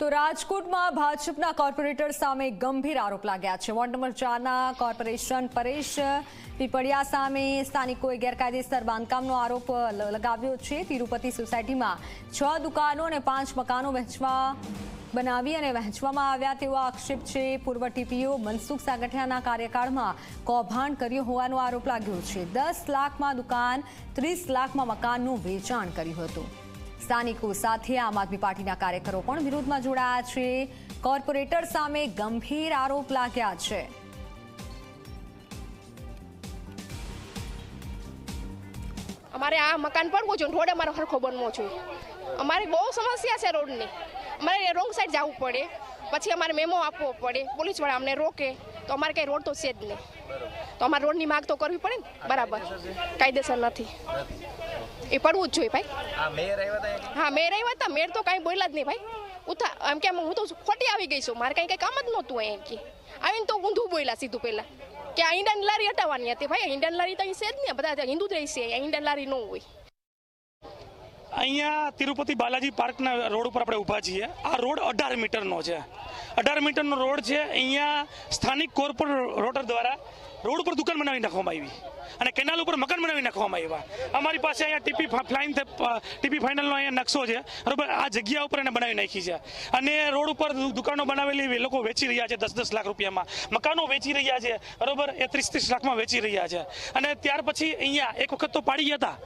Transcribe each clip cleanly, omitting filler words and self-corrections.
તો રાજકોટમાં ભાજપના કોર્પોરેટર સામે ગંભીર આરોપ લાગ્યા છે। વોર્ડ નંબર 4ના કોર્પોરેશન પરેશ પીપળિયા સામે સ્થાનિકોએ ગેરકાયદેસર બાંધકામનો આરોપ લગાવ્યો છે। તિરુપતિ સોસાયટીમાં 6 દુકાનો અને 5 મકાનો બનાવી અને વહેંચવામાં આવ્યા તેવો આક્ષેપ છે। પૂર્વ ટીપીઓ મનસુખ સાગઠિયાના કાર્યકાળમાં કૌભાંડ કર્યું હોવાનો આરોપ લાગ્યો છે। 10 લાખમાં દુકાન, 30 લાખમાં મકાનનું વેચાણ કર્યું હતું। સ્થાનિકો સાથે આમ આદમી પાર્ટીના કાર્યકરો પણ વિરોધમાં જોડાયા છે। કોર્પોરેટર સામે ગંભીર આરોપ લાગ્યા છે। અમારે આ મકાન પડવું જોઈએ, રોડ અમારો સરખો બનવો જોઈએ। અમારે બહુ સમસ્યા છે રોડની। અમારે રોંગ સાઈડ જવું પડે, પછી અમારે મેમો આપવો પડે, પોલીસવાળા અમને રોકે તો અમારે કંઈ રોડ તો છે જ નહીં, તો અમારે રોડની માગ તો કરવી પડે ને બરાબર। કાયદેસર નથી, એ પડવું જ જોઈએ ભાઈ। હા, મેયર આવ્યા હતા, મેયર તો કાંઈ બોલ્યા જ નહીં ભાઈ। એમ કે હું તો ખોટી આવી ગઈ છું, મારે કંઈ કામ જ નહોતું અહીંયા કે આવીને તો ઊંધું બોલ્યા સીધું પહેલાં કે આ ઈંડાની લારી હટાવવાની હતી। ભાઈ ઈંડાની લારી તો અહીં છે જ ને, બધા હિન્દુ જ રહી છે, ઈંડાની લારી ન હોય। અહીંયા તિરુપતિ બાલાજી પાર્કના રોડ ઉપર આપણે ઊભા છીએ। આ રોડ 18 મીટરનો છે, 18 મીટરનો રોડ છે। અહીંયા સ્થાનિક કોર્પોરેટર દ્વારા રોડ ઉપર દુકાન બનાવી નાખવામાં આવી અને કેનાલ ઉપર મકાન બનાવી નાખવામાં આવ્યા। અમારી પાસે અહીંયા ટીપી ફાઇનલનો અહીંયા નકશો છે, બરોબર। આ જગ્યા ઉપર એને બનાવી નાખી છે અને રોડ ઉપર દુકાનો બનાવેલી લોકો વેચી રહ્યા છે 10-10 લાખ રૂપિયામાં, મકાનો વેચી રહ્યા છે, બરોબર। એ 30-30 લાખમાં વેચી રહ્યા છે અને ત્યાર પછી અહીંયા એક વખત તો પાડી ગયા હતા,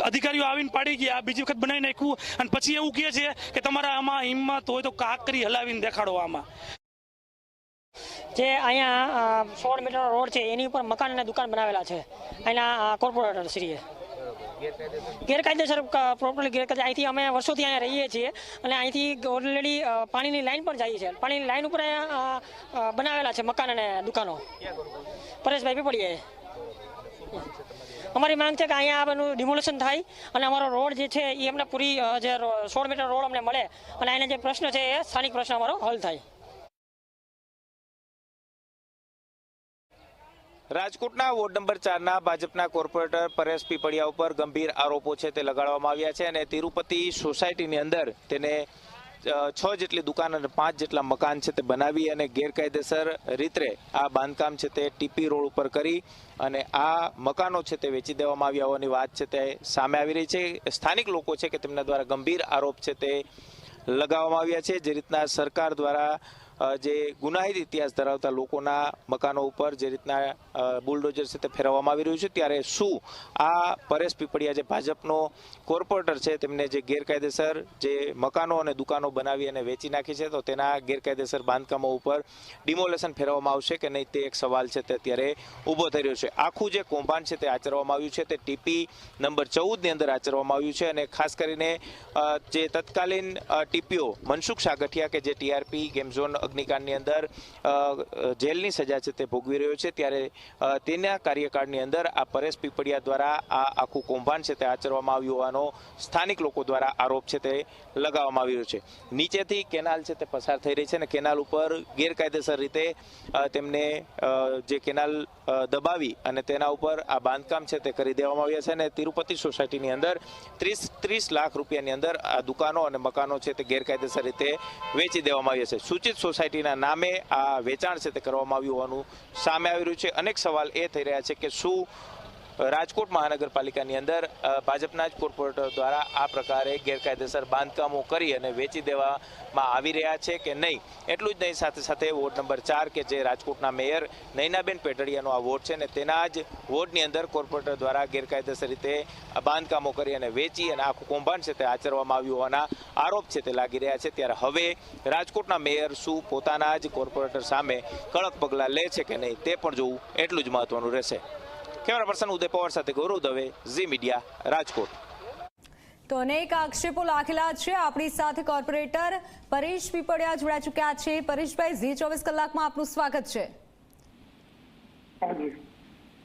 અધિકારીઓ આવીને પાડી ગયા, બીજી વખત બનાવી નાખ્યું અને પછી એવું કહે છે કે તમારા આમાં હિંમત હોય તો કાક કરી હલાવીને દેખાડો। આમાં જે અહીંયા 16 મીટરનો રોડ છે એની ઉપર મકાન અને દુકાન બનાવેલા છે અહીંના કોર્પોરેટર શ્રીએ। ગેરકાયદેસર પ્રોપરલી ગેરકાયદે અહીંથી અમે વર્ષોથી અહીંયા રહીએ છીએ અને અહીંથી ઓલરેડી પાણીની લાઈન પણ જાય છે। પાણીની લાઈન ઉપર બનાવેલા છે મકાન અને દુકાનો પરેશભાઈ પીપળિયાએ। અમારી માંગ છે કે અહીંયા આ બધું ડિમોલેશન થાય અને અમારો રોડ જે છે એ અમને પૂરી જે 16 મીટર રોડ અમને મળે અને અહીંના જે પ્રશ્ન છે એ સ્થાનિક પ્રશ્ન અમારો હલ થાય। રાજકોટના વોર્ડ નંબર 4ના ભાજપના કોર્પોરેટર પરેશ પીપળિયા ઉપર ગંભીર આરોપો છે તે લગાડવામાં આવ્યા છે અને તિરુપતિ સોસાયટીની અંદર તેને 6 જેટલી દુકાન અને 5 જેટલા મકાન છે તે બનાવી અને ગેરકાયદેસર રીતે આ બાંધકામ છે તે ટીપી રોડ ઉપર કરી અને આ મકાનો છે તે વેચી દેવામાં આવ્યા હોવાની વાત છે તે સામે આવી રહી છે। સ્થાનિક લોકો છે કે તેમના દ્વારા ગંભીર આરોપ છે તે લગાવવામાં આવ્યા છે। જે રીતના સરકાર દ્વારા જે ગુનાહિત ઇતિહાસ ધરાવતા લોકોના મકાનો ઉપર જે રીતના બુલડોઝર છે તે ફેરવવામાં આવી રહ્યું છે, ત્યારે શું આ પરેશ પીપળિયા જે ભાજપનો કોર્પોરેટર છે તેમને જે ગેરકાયદેસર જે મકાનો અને દુકાનો બનાવી અને વેચી નાખી છે તો તેના ગેરકાયદેસર બાંધકામો ઉપર ડિમોલેશન ફેરવવામાં આવશે કે નહીં તે એક સવાલ છે તે અત્યારે ઊભો થઈ રહ્યો છે। આખું જે કૌભાંડ છે તે આચરવામાં આવ્યું છે તે ટીપી નંબર 14ની અંદર આચરવામાં આવ્યું છે અને ખાસ કરીને જે તત્કાલીન ટીપીઓ મનસુખ સાગઠિયા કે જે ટીઆરપી ગેમ ઝોન અગ્નિકાંડની અંદર જેલની સજા છે તે ભોગવી રહ્યો છે, ત્યારે તેના કાર્યકાળની અંદર આ પરેશ પીપળિયા દ્વારા આ આખું કૌભાંડ છે તે આચરવામાં આવ્યું હોવાનો સ્થાનિક લોકો દ્વારા આરોપ છે તે લગાવવામાં આવી રહ્યો છે। નીચેથી કેનાલ છે તે પસાર થઈ રહી છે અને કેનાલ ઉપર ગેરકાયદેસર રીતે તેમને જે કેનાલ દબાવી અને તેના ઉપર આ બાંધકામ છે તે કરી દેવામાં આવ્યા છે અને તિરુપતિ સોસાયટીની અંદર 30 લાખ રૂપિયાની અંદર આ દુકાનો અને મકાનો છે તે ગેરકાયદેસર રીતે વેચી દેવામાં આવ્યા છે। સૂચિત સોસાયટીના નામે આ વેચાણ છે તે કરવામાં આવ્યું હોવાનું સામે આવી રહ્યું છે। અનેક સવાલ એ થઈ રહ્યા છે કે શું રાજકોટ મહાનગરપાલિકાની અંદર ભાજપના જ કોર્પોરેટર દ્વારા આ પ્રકારે ગેરકાયદેસર બાંધકામો કરી અને વેચી દેવામાં આવી રહ્યા છે કે નહીં। એટલું જ નહીં, સાથે સાથે વોર્ડ નંબર 4 કે જે રાજકોટના મેયર નૈનાબેન પેટડિયાનો આ વોર્ડ છે ને તેના જ વોર્ડની અંદર કોર્પોરેટર દ્વારા ગેરકાયદેસર રીતે બાંધકામો કરી અને વેચી અને આખું કૌભાંડ છે તે આચરવામાં આવ્યું હોવાના આરોપ છે તે લાગી રહ્યા છે। ત્યારે હવે રાજકોટના મેયર શું પોતાના જ કોર્પોરેટર સામે કડક પગલાં લે છે કે નહીં તે પણ જોવું એટલું જ મહત્વનું રહેશે। કેમેરા પર્સન ઉદય પવાર સાથે ગૌરવ દવે, ઝી મીડિયા, રાજકોટ। તો અનેક આક્ષેપો લાગેલા છે। આપણી સાથે કોર્પોરેટર પરેશ પીપળિયા જોડાઈ ચૂક્યા છે। પરેશભાઈ, ઝી 24 કલાકમાં આપનું સ્વાગત છે।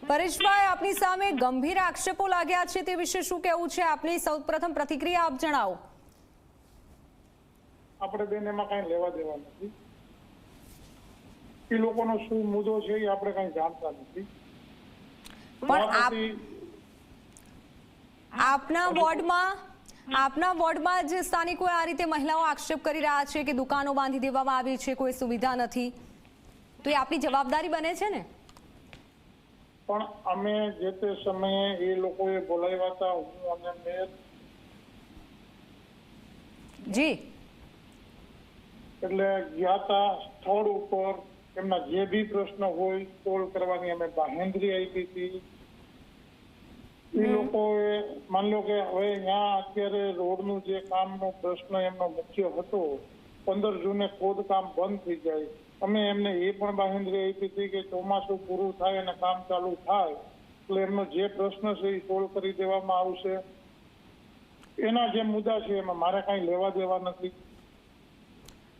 પરેશભાઈ, આપની સામે ગંભીર આક્ષેપો લાગ્યા છે, તે વિશે શું કહેવું છે આપની? સૌપ્રથમ પ્રતિક્રિયા આપ જણાવો। આપણે બેન એમાં કઈ લેવા દેવા નથી, એ લોકોનો શું મુદ્દો છે એ આપણે કઈ જાણતા નથી। પણ આપના વોર્ડમાં આપના વોર્ડમાં જ સ્થાનિકો આ રીતે મહિલાઓ આક્ષેપ કરી રહ્યા છે કે દુકાનો બાંધી દેવામાં આવી છે, કોઈ સુવિધા નથી, તો એ આપની જવાબદારી બને છે ને? પણ અમે જે તે સમયે એ લોકોએ બોલાવ્યા હતા, હું અને મેયર, જી, એટલે ગયા હતા સ્થળ ઉપર, એમના જે બી પ્રશ્ન હોય સોલ્વ કરવાની અમે બાહેંધરી આપી હતી. એ લોકોએ માની લો કે હવે અહીંયા અત્યારે રોડનું જે કામનો પ્રશ્ન એમનો મુખ્ય હતો, 15 જૂને ખોદકામ બંધ થઈ જાય. અમે એમને એ પણ બાહેંધરી આપી હતી કે ચોમાસું પૂરું થાય અને કામ ચાલુ થાય એટલે એમનો જે પ્રશ્ન છે એ સોલ્વ કરી દેવામાં આવશે. એના જે મુદ્દા છે એમાં મારે કાંઈ લેવા દેવા નથી.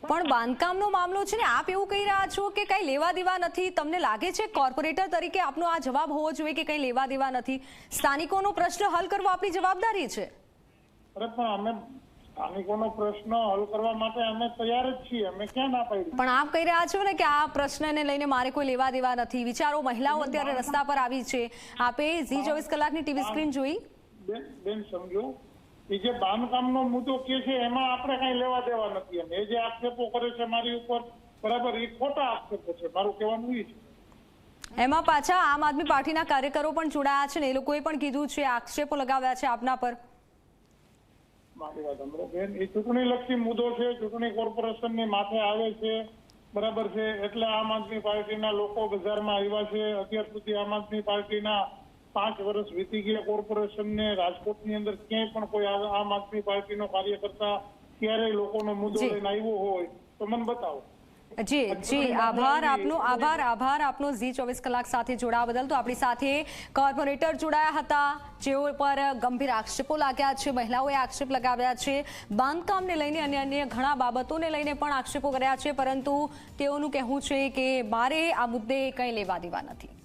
પણ બાંધકામનો મામલો છે ને, આપ એવું કહી રહ્યા છો કે કઈ લેવા દેવા નથી. તમને લાગે છે કોર્પોરેટર તરીકે આપનો આ જવાબ હોવો જોઈએ કે કઈ લેવા દેવા નથી? સ્થાનિકોનો પ્રશ્ન હલ કરવો આપણી જવાબદારી છે. અરે પણ અમે સ્થાનિકોનો પ્રશ્ન હલ કરવા માટે અમે તૈયાર જ છીએ, અમે ક્યાં ના પાડી. પણ આપ કહી રહ્યા છો ને કે આ પ્રશ્નને લઈને મારે કોઈ લેવા દેવા નથી. વિચારો, મહિલાઓ અત્યારે રસ્તા પર આવી છે. આપે ઝી 24 કલાકની ટીવી સ્ક્રીન જોઈ? બેન સમજો, એ જે બાંધકામનો મુદ્દો કે છે એમાં આપણે કઈ લેવા દેવા નથી. અને એ જે આક્ષેપો કરે છે મારી ઉપર, બરાબર, એ ખોટા આક્ષેપો છે. મારું કહેવાનું એ છે. એમાં પાછા આમ આદમી પાર્ટીના કાર્યકરો પણ જોડાયા છે ને, એ લોકોએ પણ કીધું છે, આક્ષેપો લગાવ્યા છે આપના પર. મારી વાત સાંભળો બેન, એ ચૂંટણી લક્ષી મુદ્દો છે, ચૂંટણી કોર્પોરેશનની માથે આવે છે, બરાબર છે. એટલે આમ આદમી પાર્ટીના લોકો બજારમાં આવ્યા છે. અત્યાર સુધી આમ આદમી પાર્ટીના 5 વર્ષ વીતી ગયા કોર્પોરેશનને. રાજકોટની અંદર ક્યાંય પણ કોઈ આમ આદમી પાર્ટીનો કાર્યકર્તા ક્યારેય લોકોનો મુદ્દો લઈને આવ્યો હોય તો મને બતાવો. જી જી, આભાર આપનો, આભાર આપનો ઝી 24 કલાક સાથે જોડાવા બદલ. તો આપણી સાથે કોર્પોરેટર જોડાયા હતા, જેઓ પર ગંભીર આક્ષેપો લાગ્યા છે. મહિલાઓએ આક્ષેપ લગાવ્યા છે, બાંધકામને લઈને અને અન્ય ઘણા બાબતોને લઈને પણ આક્ષેપો કર્યા છે, પરંતુ તેઓનું કહેવું છે કે મારે આ મુદ્દે કંઈ લેવા દેવા નથી.